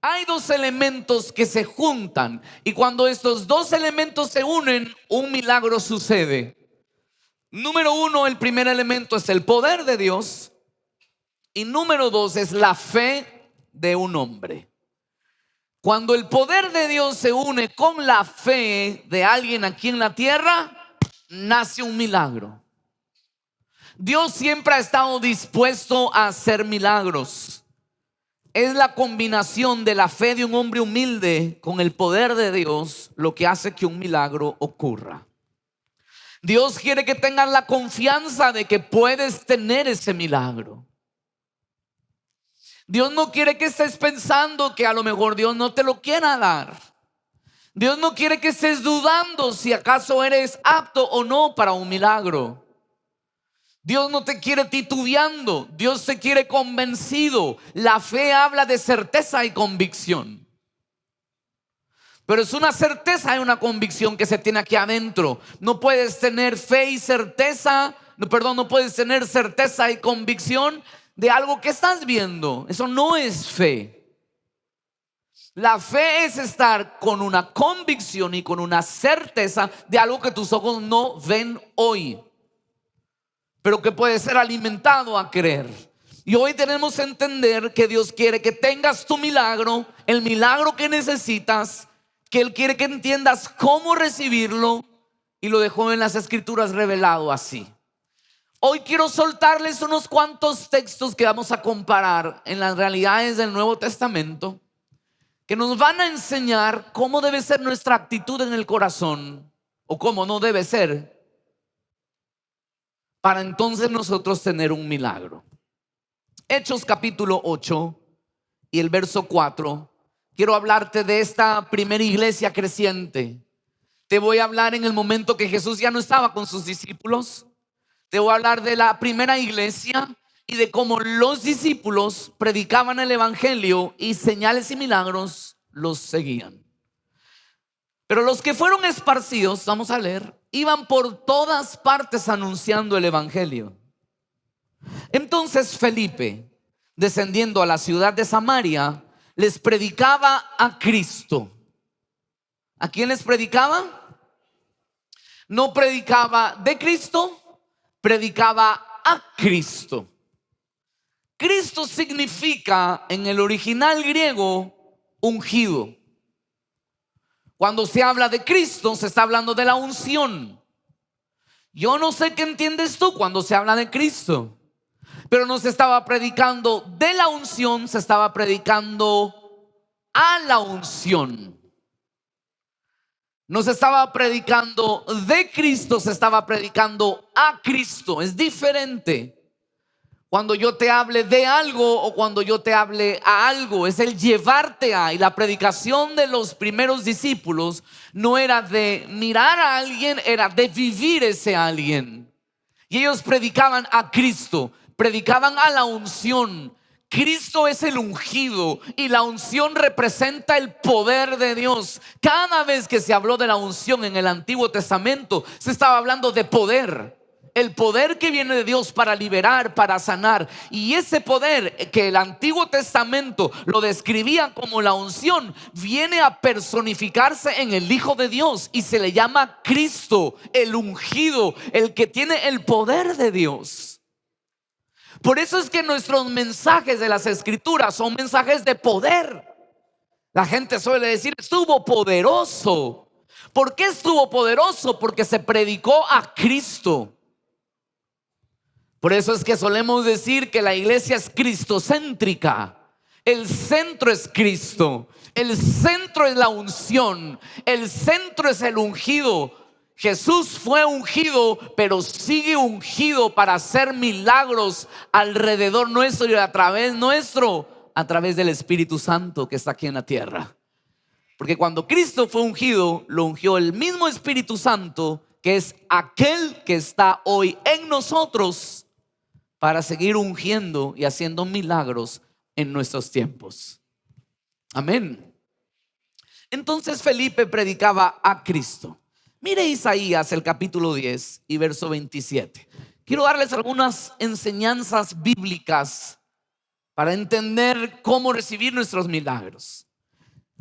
hay dos elementos que se juntan, y cuando estos dos elementos se unen, un milagro sucede. Número uno, el primer elemento es el poder de Dios, y número dos es la fe de un hombre. Cuando el poder de Dios se une con la fe de alguien aquí en la tierra, nace un milagro. Dios siempre ha estado dispuesto a hacer milagros. Es la combinación de la fe de un hombre humilde con el poder de Dios lo que hace que un milagro ocurra. Dios quiere que tengas la confianza de que puedes tener ese milagro. Dios no quiere que estés pensando que a lo mejor Dios no te lo quiera dar. Dios no quiere que estés dudando si acaso eres apto o no para un milagro. Dios no te quiere titubeando, Dios te quiere convencido. La fe habla de certeza y convicción, pero es una certeza y una convicción que se tiene aquí adentro. No puedes tener fe y certeza, no puedes tener certeza y convicción de algo que estás viendo. Eso no es fe. La fe es estar con una convicción y con una certeza de algo que tus ojos no ven hoy, pero que puede ser alimentado a creer. Y hoy tenemos que entender que Dios quiere que tengas tu milagro, el milagro que necesitas, que Él quiere que entiendas cómo recibirlo, y lo dejó en las Escrituras revelado así. Hoy quiero soltarles unos cuantos textos que vamos a comparar en las realidades del Nuevo Testamento, que nos van a enseñar cómo debe ser nuestra actitud en el corazón, o cómo no debe ser, para entonces nosotros tener un milagro. Hechos capítulo 8 y el verso 4. Quiero hablarte de esta primera iglesia creciente. Te voy a hablar en el momento que Jesús ya no estaba con sus discípulos. Te voy a hablar de la primera iglesia y de cómo los discípulos predicaban el evangelio y señales y milagros los seguían. Pero los que fueron esparcidos, vamos a leer, iban por todas partes anunciando el evangelio. Entonces Felipe, descendiendo a la ciudad de Samaria, les predicaba a Cristo. ¿A quién les predicaba? No predicaba de Cristo, predicaba a Cristo. Cristo significa en el original griego ungido. Cuando se habla de Cristo, se está hablando de la unción. Yo no sé qué entiendes tú cuando se habla de Cristo, pero no se estaba predicando de la unción, se estaba predicando a la unción. No se estaba predicando de Cristo, se estaba predicando a Cristo. Es diferente. Cuando yo te hable de algo o cuando yo te hable a algo, es el llevarte a. Y la predicación de los primeros discípulos no era de mirar a alguien, era de vivir ese alguien. Y ellos predicaban a Cristo, predicaban a la unción. Cristo es el ungido y la unción representa el poder de Dios. Cada vez que se habló de la unción en el Antiguo Testamento, se estaba hablando de poder. El poder que viene de Dios para liberar, para sanar. Y ese poder que el Antiguo Testamento lo describía como la unción, viene a personificarse en el Hijo de Dios y se le llama Cristo, el ungido, el que tiene el poder de Dios. Por eso es que nuestros mensajes de las Escrituras son mensajes de poder. La gente suele decir, estuvo poderoso. ¿Por qué estuvo poderoso? Porque se predicó a Cristo. Por eso es que solemos decir que la iglesia es cristocéntrica. El centro es Cristo, el centro es la unción, el centro es el ungido. Jesús fue ungido, pero sigue ungido para hacer milagros alrededor nuestro y a través nuestro, a través del Espíritu Santo que está aquí en la tierra. Porque cuando Cristo fue ungido, lo ungió el mismo Espíritu Santo, que es aquel que está hoy en nosotros, para seguir ungiendo y haciendo milagros en nuestros tiempos. Amén. Entonces Felipe predicaba a Cristo. Mire Isaías el capítulo 10 y verso 27. Quiero darles algunas enseñanzas bíblicas para entender cómo recibir nuestros milagros.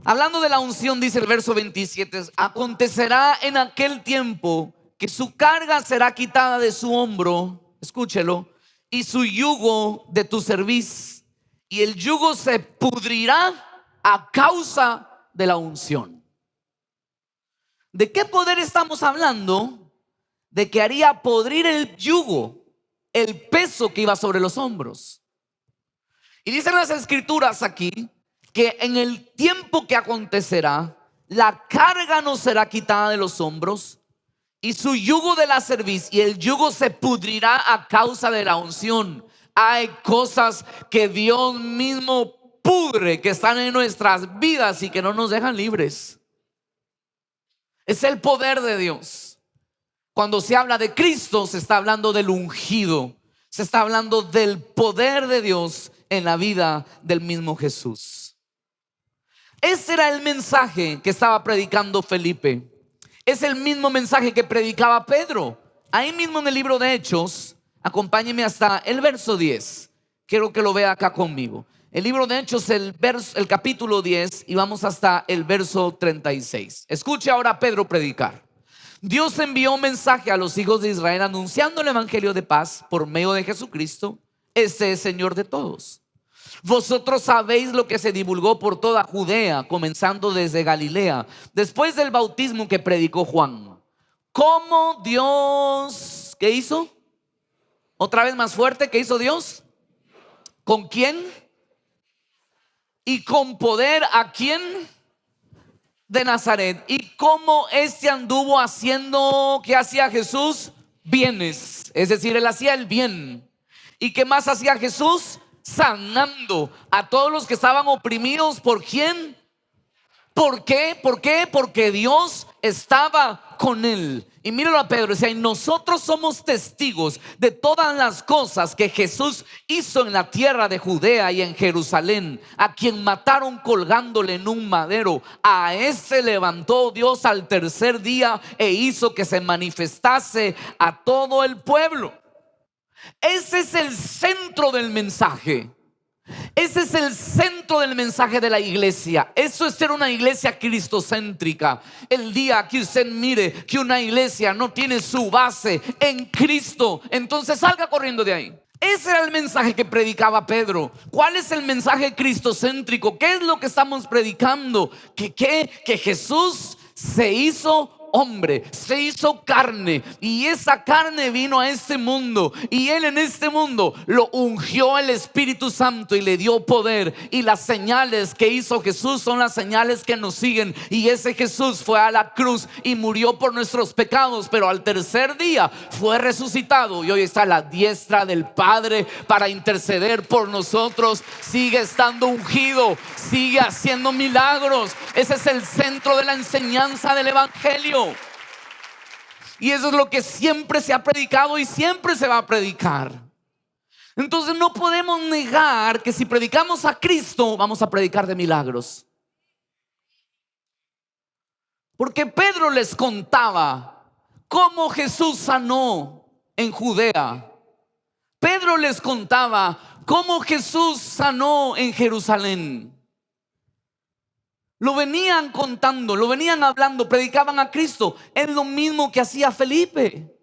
Hablando de la unción, dice el verso 27, acontecerá en aquel tiempo que su carga será quitada de su hombro, escúchelo, y su yugo de tu cerviz, y el yugo se pudrirá a causa de la unción. ¿De qué poder estamos hablando? De que haría podrir el yugo, el peso que iba sobre los hombros. Y dicen las escrituras aquí que en el tiempo que acontecerá, la carga no será quitada de los hombros y su yugo de la cerviz, y el yugo se pudrirá a causa de la unción. Hay cosas que Dios mismo pudre, que están en nuestras vidas y que no nos dejan libres. Es el poder de Dios. Cuando se habla de Cristo, se está hablando del ungido, se está hablando del poder de Dios en la vida del mismo Jesús. Ese era el mensaje que estaba predicando Felipe. Es el mismo mensaje que predicaba Pedro. Ahí mismo en el libro de Hechos, acompáñeme hasta el verso 10. Quiero que lo vea acá conmigo. El libro de Hechos, el capítulo 10, y vamos hasta el verso 36. Escuche ahora a Pedro predicar. Dios envió un mensaje a los hijos de Israel anunciando el evangelio de paz por medio de Jesucristo. Este es Señor de todos. Vosotros sabéis lo que se divulgó por toda Judea, comenzando desde Galilea, después del bautismo que predicó Juan. ¿Cómo Dios, qué hizo? Otra vez más fuerte, ¿qué hizo Dios? ¿Con quién? Y con poder, ¿a quién? De Nazaret. ¿Y cómo este anduvo haciendo? ¿Qué hacía Jesús? Bienes, es decir, él hacía el bien. ¿Y qué más hacía Jesús? Sanando a todos los que estaban oprimidos. ¿Por quién? ¿Por qué? ¿Por qué? Porque Dios estaba con él. Y míralo a Pedro, decía, y nosotros somos testigos de todas las cosas que Jesús hizo en la tierra de Judea y en Jerusalén, a quien mataron colgándole en un madero. A ese levantó Dios al tercer día e hizo que se manifestase a todo el pueblo. Ese es el centro del mensaje. Ese es el centro del mensaje de la iglesia. Eso es ser una iglesia cristocéntrica. El día que usted mire que una iglesia no tiene su base en Cristo, entonces salga corriendo de ahí. Ese era el mensaje que predicaba Pedro. ¿Cuál es el mensaje cristocéntrico? ¿Qué es lo que estamos predicando? Que Jesús se hizo hombre, se hizo carne, y esa carne vino a este mundo, y él en este mundo lo ungió el Espíritu Santo y le dio poder. Y las señales que hizo Jesús son las señales que nos siguen. Y ese Jesús fue a la cruz y murió por nuestros pecados, pero al tercer día fue resucitado y hoy está a la diestra del Padre para interceder por nosotros. Sigue estando ungido, sigue haciendo milagros. Ese es el centro de la enseñanza del evangelio. Y eso es lo que siempre se ha predicado y siempre se va a predicar. Entonces no podemos negar que si predicamos a Cristo, vamos a predicar de milagros. Porque Pedro les contaba cómo Jesús sanó en Judea. Pedro les contaba cómo Jesús sanó en Jerusalén. Lo venían contando, lo venían hablando, predicaban a Cristo. Es lo mismo que hacía Felipe.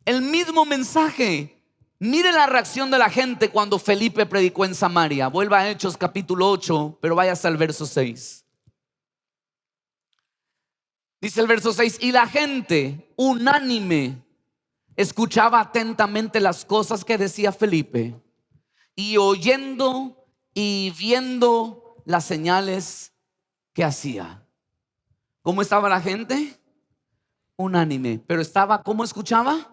El mismo mensaje. Mire la reacción de la gente cuando Felipe predicó en Samaria. Vuelva a Hechos capítulo 8, pero vaya hasta el verso 6. Dice el verso 6: y la gente unánime escuchaba atentamente las cosas que decía Felipe, y oyendo y viendo las señales que hacía. ¿Cómo estaba la gente? Unánime. Pero estaba, ¿cómo escuchaba?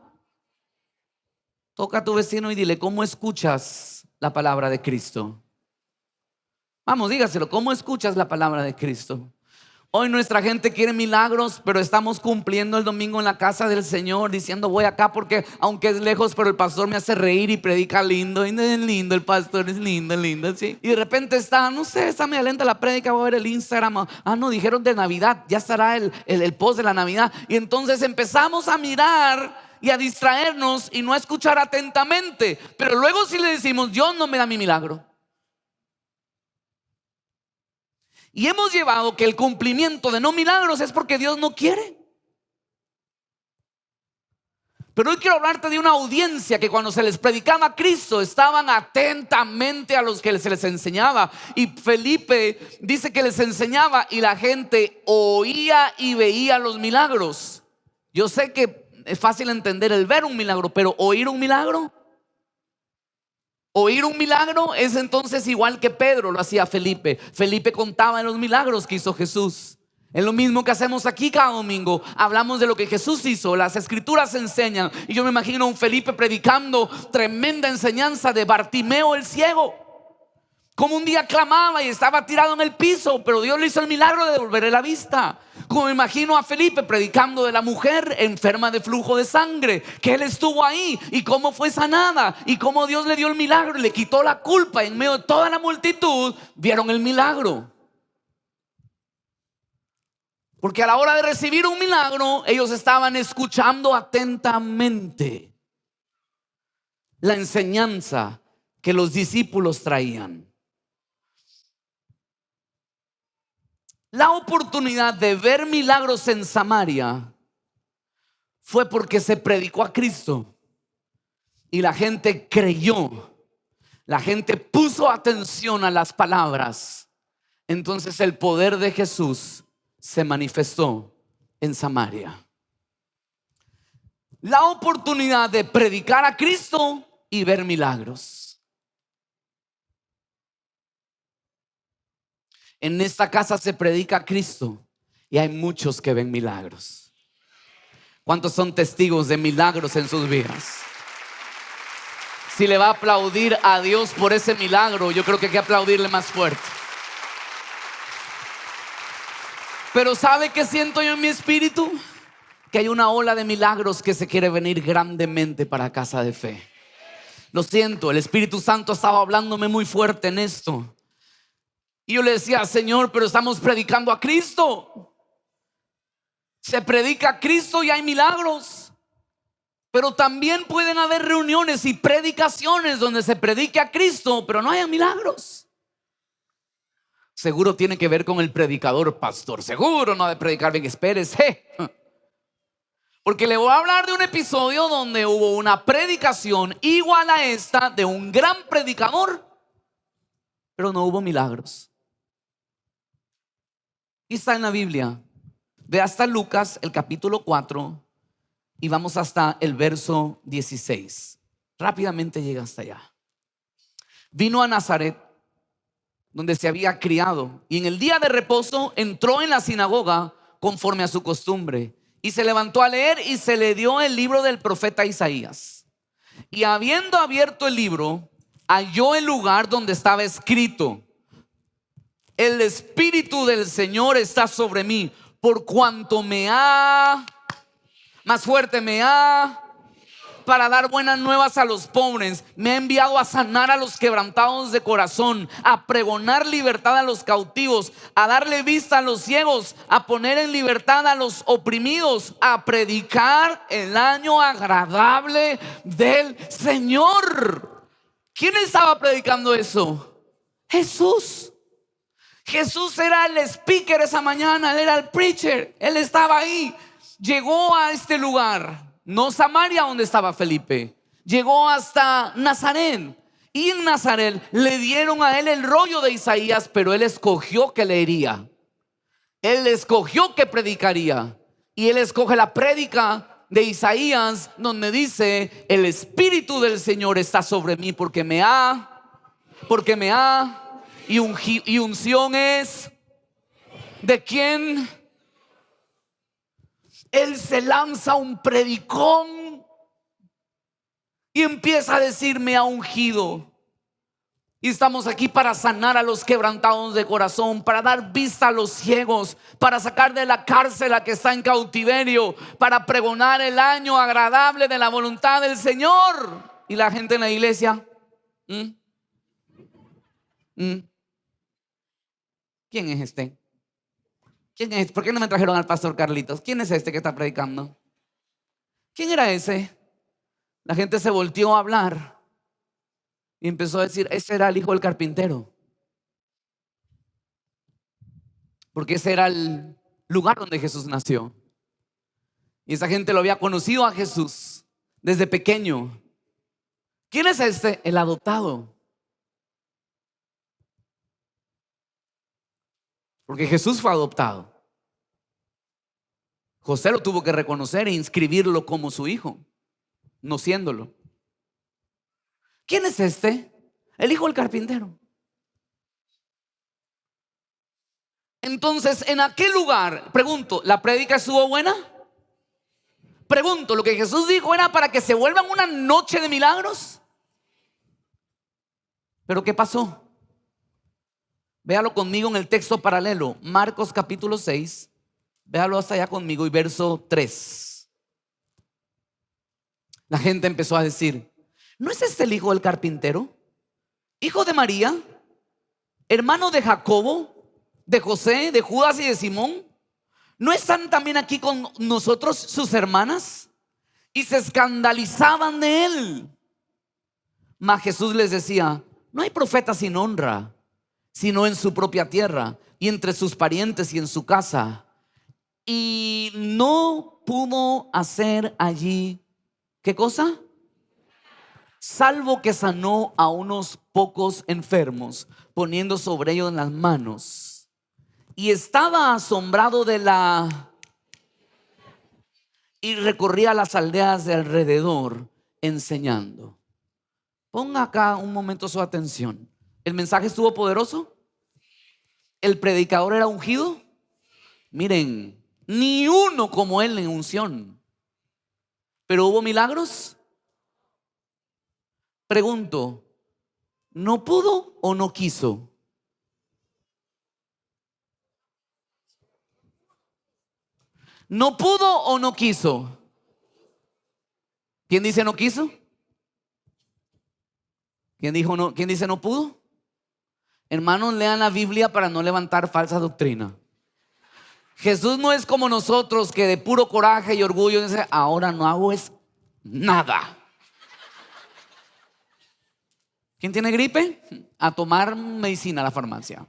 Toca a tu vecino y dile, ¿cómo escuchas la palabra de Cristo? Vamos, dígaselo, ¿cómo escuchas la palabra de Cristo? Hoy nuestra gente quiere milagros, pero estamos cumpliendo el domingo en la casa del Señor, diciendo voy acá porque aunque es lejos, pero el pastor me hace reír y predica lindo. Y es lindo, el pastor es lindo, lindo, ¿sí? Y de repente está, no sé, está media lenta la prédica, voy a ver el Instagram. Ah, no, dijeron de Navidad, ya estará el post de la Navidad. Y entonces empezamos a mirar y a distraernos y no a escuchar atentamente. Pero luego si le decimos, Dios no me da mi milagro. Y hemos llevado que el cumplimiento de no milagros es porque Dios no quiere. Pero hoy quiero hablarte de una audiencia que cuando se les predicaba a Cristo estaban atentamente a los que se les enseñaba. Y Felipe dice que les enseñaba y la gente oía y veía los milagros. Yo sé que es fácil entender el ver un milagro, pero oír un milagro es entonces igual que Pedro lo hacía Felipe. Felipe contaba de los milagros que hizo Jesús. Es lo mismo que hacemos aquí cada domingo. Hablamos de lo que Jesús hizo. Las escrituras enseñan. Y yo me imagino a un Felipe predicando tremenda enseñanza de Bartimeo el ciego. Como un día clamaba y estaba tirado en el piso, pero Dios le hizo el milagro de devolverle la vista. Como me imagino a Felipe predicando de la mujer enferma de flujo de sangre, que él estuvo ahí y cómo fue sanada y cómo Dios le dio el milagro y le quitó la culpa. En medio de toda la multitud vieron el milagro. Porque a la hora de recibir un milagro, ellos estaban escuchando atentamente la enseñanza que los discípulos traían. La oportunidad de ver milagros en Samaria fue porque se predicó a Cristo y la gente creyó. La gente puso atención a las palabras. Entonces el poder de Jesús se manifestó en Samaria. La oportunidad de predicar a Cristo y ver milagros. En esta casa se predica a Cristo y hay muchos que ven milagros. ¿Cuántos son testigos de milagros en sus vidas? Si le va a aplaudir a Dios por ese milagro, yo creo que hay que aplaudirle más fuerte. Pero ¿sabe qué siento yo en mi espíritu? Que hay una ola de milagros que se quiere venir grandemente para Casa de Fe. Lo siento, el Espíritu Santo estaba hablándome muy fuerte en esto. Y yo le decía, Señor, pero estamos predicando a Cristo. Se predica a Cristo y hay milagros. Pero también pueden haber reuniones y predicaciones donde se predique a Cristo, pero no hay milagros. Seguro tiene que ver con el predicador, pastor. Seguro no ha de predicar bien, espérese. Porque le voy a hablar de un episodio donde hubo una predicación igual a esta de un gran predicador, pero no hubo milagros. Y está en la Biblia. Ve hasta Lucas, el capítulo 4, y vamos hasta el verso 16. Rápidamente llega hasta allá. Vino a Nazaret, donde se había criado, y en el día de reposo entró en la sinagoga conforme a su costumbre, y se levantó a leer, y se le dio el libro del profeta Isaías. Y habiendo abierto el libro, halló el lugar donde estaba escrito: el Espíritu del Señor está sobre mí, por cuanto me ha, más fuerte, para dar buenas nuevas a los pobres. Me ha enviado a sanar a los quebrantados de corazón, a pregonar libertad a los cautivos, a darle vista a los ciegos, a poner en libertad a los oprimidos, a predicar el año agradable del Señor. ¿Quién estaba predicando eso? Jesús. Jesús era el speaker esa mañana, él era el preacher, él estaba ahí. Llegó a este lugar, no Samaria donde estaba Felipe, llegó hasta Nazaret. Y en Nazaret le dieron a él el rollo de Isaías, pero él escogió que leería, él escogió que predicaría. Y él escoge la prédica de Isaías, donde dice: el Espíritu del Señor está sobre mí, porque me ha, y unción es ¿de quién? Él se lanza un predicón y empieza a decir: me ha ungido. Y estamos aquí para sanar a los quebrantados de corazón, para dar vista a los ciegos, para sacar de la cárcel a que está en cautiverio, para pregonar el año agradable de la voluntad del Señor. Y la gente en la iglesia, ¿quién es este? ¿Quién es? ¿Por qué no me trajeron al pastor Carlitos? ¿Quién es este que está predicando? ¿Quién era ese? La gente se volteó a hablar y empezó a decir: ese era el hijo del carpintero. porque ese era el lugar donde Jesús nació. Y esa gente lo había conocido a Jesús desde pequeño. ¿Quién es este? El adoptado. Porque Jesús fue adoptado. José lo tuvo que reconocer e inscribirlo como su hijo, no siéndolo. ¿Quién es este? El hijo del carpintero. Entonces, en aquel lugar, pregunto, ¿la prédica estuvo buena? Pregunto, ¿lo que Jesús dijo era para que se vuelvan una noche de milagros? ¿Pero qué pasó? Véalo conmigo en el texto paralelo, Marcos capítulo 6. Véalo hasta allá conmigo y verso 3. La gente empezó a decir: ¿no es este el hijo del carpintero? Hijo de María, hermano de Jacobo, de José, de Judas y de Simón. ¿No están también aquí con nosotros sus hermanas? Y se escandalizaban de él. Mas Jesús les decía: no hay profeta sin honra, sino en su propia tierra y entre sus parientes y en su casa. Y no pudo hacer allí, ¿qué cosa? Salvo que sanó a unos pocos enfermos, poniendo sobre ellos las manos. Y estaba asombrado y recorría las aldeas de alrededor enseñando. Ponga acá un momento su atención. ¿El mensaje estuvo poderoso? ¿El predicador era ungido? Miren, ni uno como él en unción. ¿Pero hubo milagros? Pregunto, ¿no pudo o no quiso? ¿No pudo o no quiso? ¿Quién dice no quiso? ¿Quién dijo no? ¿Quién dice no pudo? Hermanos, lean la Biblia para no levantar falsa doctrina. Jesús no es como nosotros, que de puro coraje y orgullo dice: ahora no hago es nada. ¿Quién tiene gripe? A tomar medicina a la farmacia.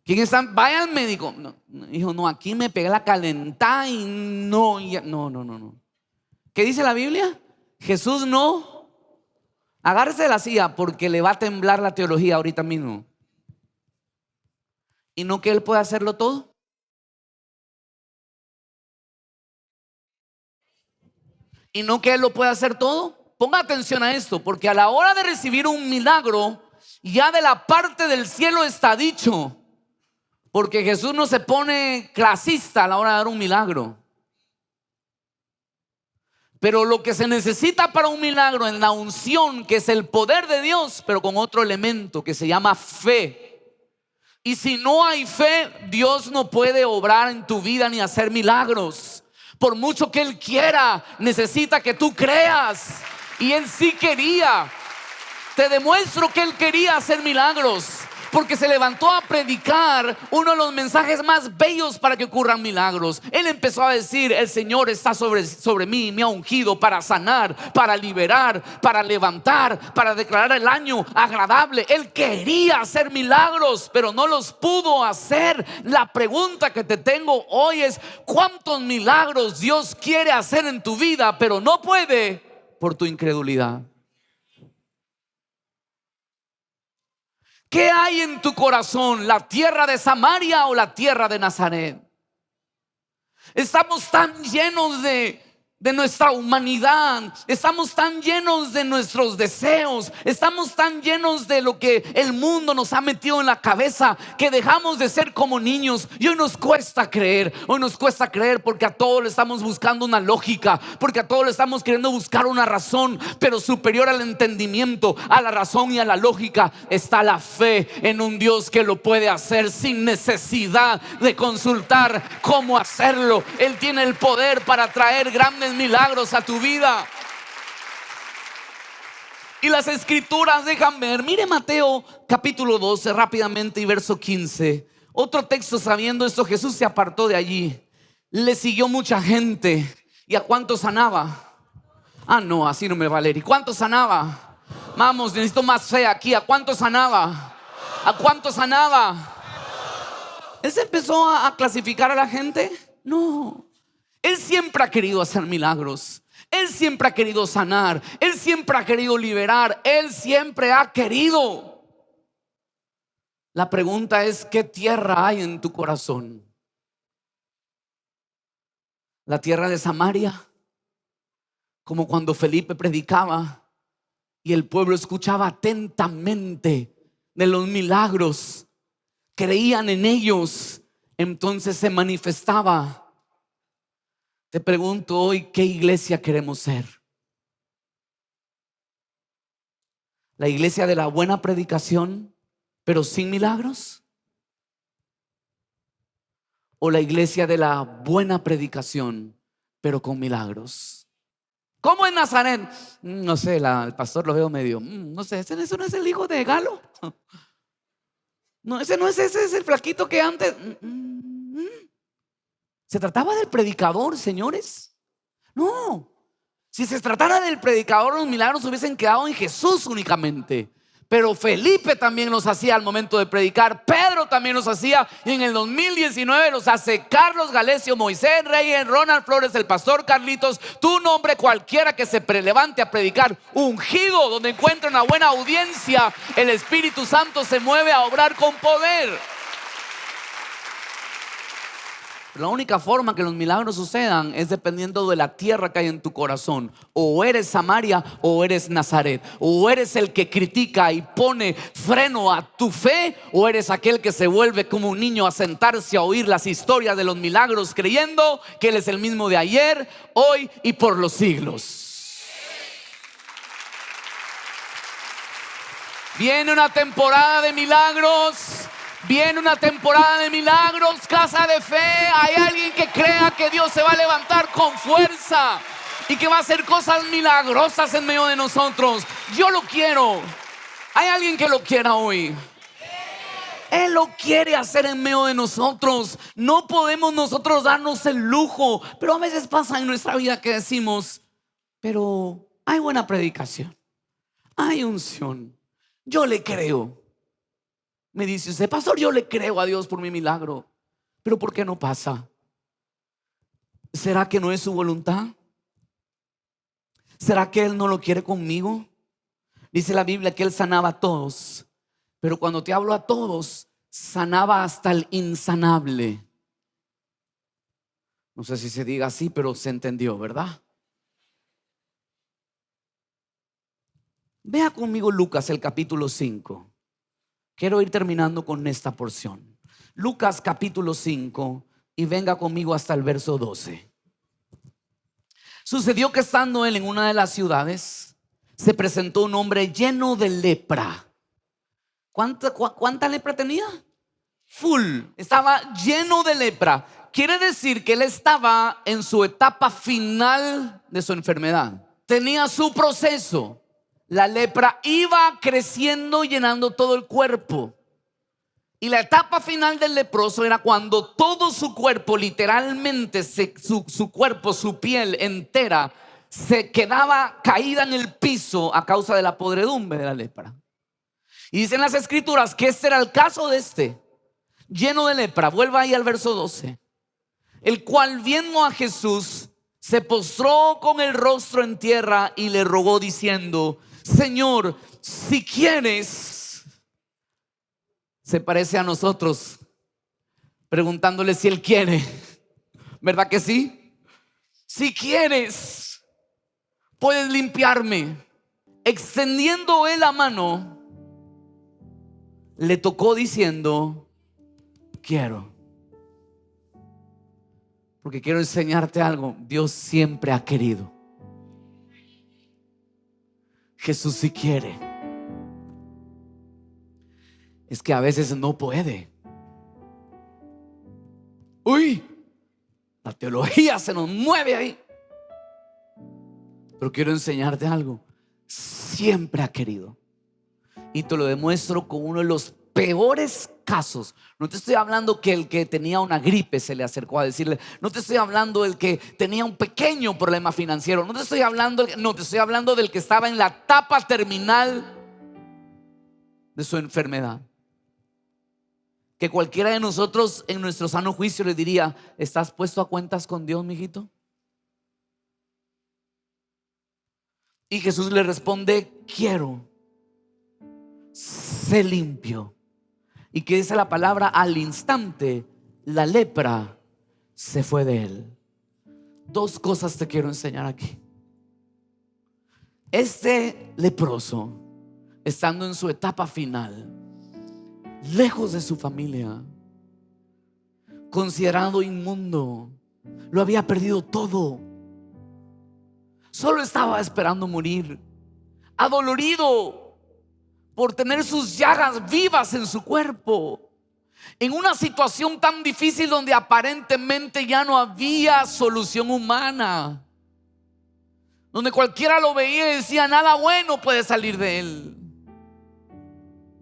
¿Quién está? Vaya al médico. No, hijo, no, aquí me pegué la calentada y no. No. ¿Qué dice la Biblia? Jesús no. Agárrese de la silla porque le va a temblar la teología ahorita mismo. ¿Y no que él puede hacerlo todo? ¿Y no que él lo puede hacer todo? Ponga atención a esto, porque a la hora de recibir un milagro, ya de la parte del cielo está dicho. Porque Jesús no se pone clasista a la hora de dar un milagro. Pero lo que se necesita para un milagro es la unción, que es el poder de Dios, pero con otro elemento que se llama fe. Y si no hay fe, Dios no puede obrar en tu vida ni hacer milagros. Por mucho que Él quiera, necesita que tú creas. Y Él sí quería. Te demuestro que Él quería hacer milagros, porque se levantó a predicar uno de los mensajes más bellos para que ocurran milagros. Él empezó a decir: el Señor está sobre mí, me ha ungido para sanar, para liberar, para levantar, para declarar el año agradable. Él quería hacer milagros, pero no los pudo hacer. La pregunta que te tengo hoy es: ¿cuántos milagros Dios quiere hacer en tu vida, pero no puede por tu incredulidad? ¿Qué hay en tu corazón? ¿La tierra de Samaria o la tierra de Nazaret? Estamos tan llenos de nuestra humanidad, estamos tan llenos de nuestros deseos, estamos tan llenos de lo que el mundo nos ha metido en la cabeza, que dejamos de ser como niños. Y hoy nos cuesta creer, porque a todos le estamos buscando una lógica, porque a todos le estamos queriendo buscar una razón. Pero superior al entendimiento, a la razón y a la lógica, está la fe en un Dios que lo puede hacer sin necesidad de consultar cómo hacerlo. Él tiene el poder para traer grandes milagros a tu vida. Y las escrituras dejan ver. Mire Mateo capítulo 12 rápidamente y verso 15. Otro texto. Sabiendo esto, Jesús se apartó de allí. Le siguió mucha gente. ¿Y a cuántos sanaba? Ah, no, así no me va a leer. ¿Y cuántos sanaba? Vamos, necesito más fe aquí. ¿A cuántos sanaba? ¿A cuántos sanaba? Él se empezó a clasificar a la gente. No, Él siempre ha querido hacer milagros. Él siempre ha querido sanar. Él siempre ha querido liberar. Él siempre ha querido. La pregunta es: ¿qué tierra hay en tu corazón? La tierra de Samaria, como cuando Felipe predicaba y el pueblo escuchaba atentamente de los milagros, creían en ellos, entonces se manifestaba. Te pregunto hoy, ¿qué iglesia queremos ser? ¿La iglesia de la buena predicación pero sin milagros? ¿O la iglesia de la buena predicación pero con milagros? ¿Cómo en Nazaret? No sé, el pastor lo veo medio, no sé, ese no es el hijo de Galo. No, ese no es, ese es el flaquito que antes. ¿Se trataba del predicador, señores? No. Si se tratara del predicador, los milagros hubiesen quedado en Jesús únicamente. Pero Felipe también los hacía al momento de predicar. Pedro también los hacía. Y en el 2019 los hace Carlos Galecio, Moisés Reyes, Ronald Flores, el pastor Carlitos. Tu nombre, cualquiera que se levante a predicar, ungido, donde encuentra una buena audiencia, el Espíritu Santo se mueve a obrar con poder. La única forma que los milagros sucedan es dependiendo de la tierra que hay en tu corazón. O eres Samaria o eres Nazaret. O eres el que critica y pone freno a tu fe, o eres aquel que se vuelve como un niño a sentarse a oír las historias de los milagros, creyendo que Él es el mismo de ayer, hoy y por los siglos. Viene una temporada de milagros. Viene una temporada de milagros, casa de fe. Hay alguien que crea que Dios se va a levantar con fuerza y que va a hacer cosas milagrosas en medio de nosotros. Yo lo quiero. Hay alguien que lo quiera hoy. Él lo quiere hacer en medio de nosotros. No podemos nosotros darnos el lujo. Pero a veces pasa en nuestra vida que decimos: pero hay buena predicación, hay unción, yo le creo. Me dice usted: pastor, yo le creo a Dios por mi milagro, pero ¿por qué no pasa? ¿Será que no es su voluntad? ¿Será que Él no lo quiere conmigo? Dice la Biblia que Él sanaba a todos, pero cuando te hablo a todos, sanaba hasta el insanable. No sé si se diga así, pero se entendió, ¿verdad? Vea conmigo Lucas, el capítulo 5. Quiero ir terminando con esta porción. Lucas capítulo 5, y venga conmigo hasta el verso 12. Sucedió que estando él en una de las ciudades, se presentó un hombre lleno de lepra. ¿Cuánta lepra tenía? Full. Estaba lleno de lepra. Quiere decir que él estaba en su etapa final de su enfermedad. Tenía su proceso. La lepra iba creciendo, llenando todo el cuerpo. Y la etapa final del leproso era cuando todo su cuerpo, literalmente su cuerpo, su piel entera, se quedaba caída en el piso a causa de la podredumbre de la lepra. Y dicen las escrituras que este era el caso de este, lleno de lepra. Vuelva ahí al verso 12. El cual, viendo a Jesús, se postró con el rostro en tierra y le rogó diciendo: Señor, si quieres. Se parece a nosotros preguntándole si Él quiere. ¿Verdad que sí? Si quieres, puedes limpiarme. Extendiendo él la mano, le tocó diciendo: quiero. Porque quiero enseñarte algo. Dios siempre ha querido. Jesús sí quiere. Es que a veces no puede. Uy, la teología se nos mueve ahí. Pero quiero enseñarte algo. Siempre ha querido. Y te lo demuestro con uno de los peores casos. No te estoy hablando que el que tenía una gripe se le acercó a decirle. No te estoy hablando del que tenía un pequeño problema financiero. No te estoy hablando del que estaba en la etapa terminal de su enfermedad. que cualquiera de nosotros en nuestro sano juicio le diría: ¿estás puesto a cuentas con Dios, mijito? Y Jesús le responde: quiero, sé limpio. ¿Y qué dice la palabra? Al instante la lepra se fue de él. Dos cosas te quiero enseñar aquí. Este leproso, estando en su etapa final, lejos de su familia, considerado inmundo, lo había perdido todo, solo estaba esperando morir, adolorido por tener sus llagas vivas en su cuerpo, en una situación tan difícil donde aparentemente ya no había solución humana, donde cualquiera lo veía y decía: nada bueno puede salir de él.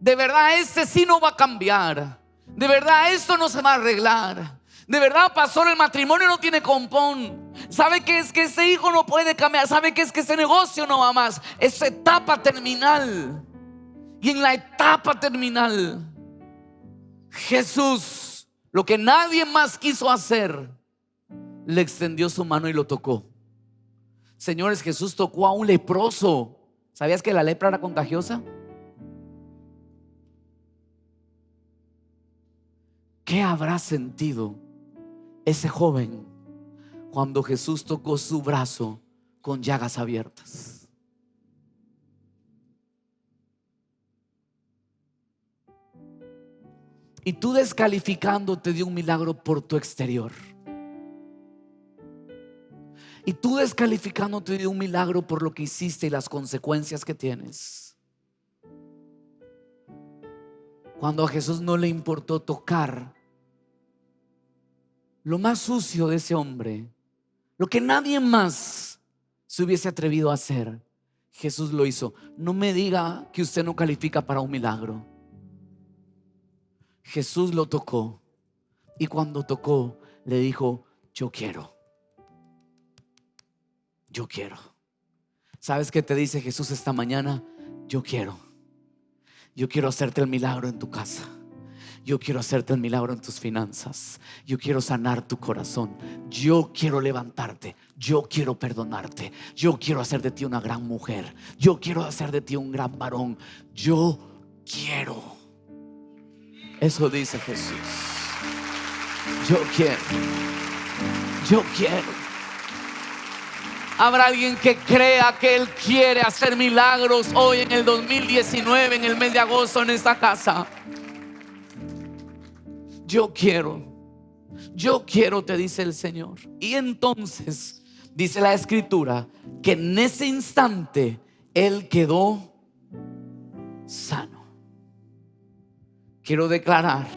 De verdad, este sí no va a cambiar. De verdad, esto no se va a arreglar. De verdad, pastor, el matrimonio no tiene compón. ¿Sabe qué es? Que ese hijo no puede cambiar. ¿Sabe qué es? Que ese negocio no va más. Es etapa terminal. Y en la etapa terminal, Jesús, lo que nadie más quiso hacer, le extendió su mano y lo tocó. Señores, Jesús tocó a un leproso. ¿Sabías que la lepra era contagiosa? ¿Qué habrá sentido ese joven cuando Jesús tocó su brazo con llagas abiertas? Y tú descalificándote de un milagro por tu exterior. Y tú descalificándote de un milagro por lo que hiciste y las consecuencias que tienes. Cuando a Jesús no le importó tocar lo más sucio de ese hombre, lo que nadie más se hubiese atrevido a hacer, Jesús lo hizo. No me diga que usted no califica para un milagro. Jesús lo tocó, y cuando tocó le dijo: yo quiero. Yo quiero. ¿Sabes qué te dice Jesús esta mañana? Yo quiero. Yo quiero hacerte el milagro en tu casa. Yo quiero hacerte el milagro en tus finanzas. Yo quiero sanar tu corazón. Yo quiero levantarte. Yo quiero perdonarte. Yo quiero hacer de ti una gran mujer. Yo quiero hacer de ti un gran varón. Yo quiero. Eso dice Jesús. Yo quiero. Yo quiero. Habrá alguien que crea que Él quiere hacer milagros hoy en el 2019, en el mes de agosto, en esta casa. Yo quiero, te dice el Señor. Y entonces dice la Escritura que en ese instante Él quedó sano. Quiero declarar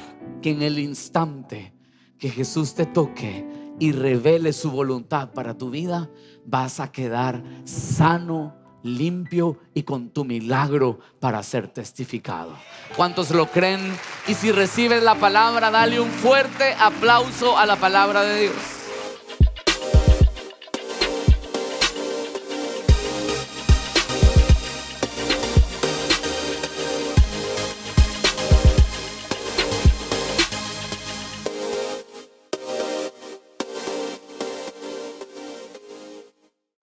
que en el instante que Jesús te toque y revele su voluntad para tu vida, vas a quedar sano, limpio y con tu milagro para ser testificado. ¿Cuántos lo creen? Y si recibes la palabra, dale un fuerte aplauso a la palabra de Dios.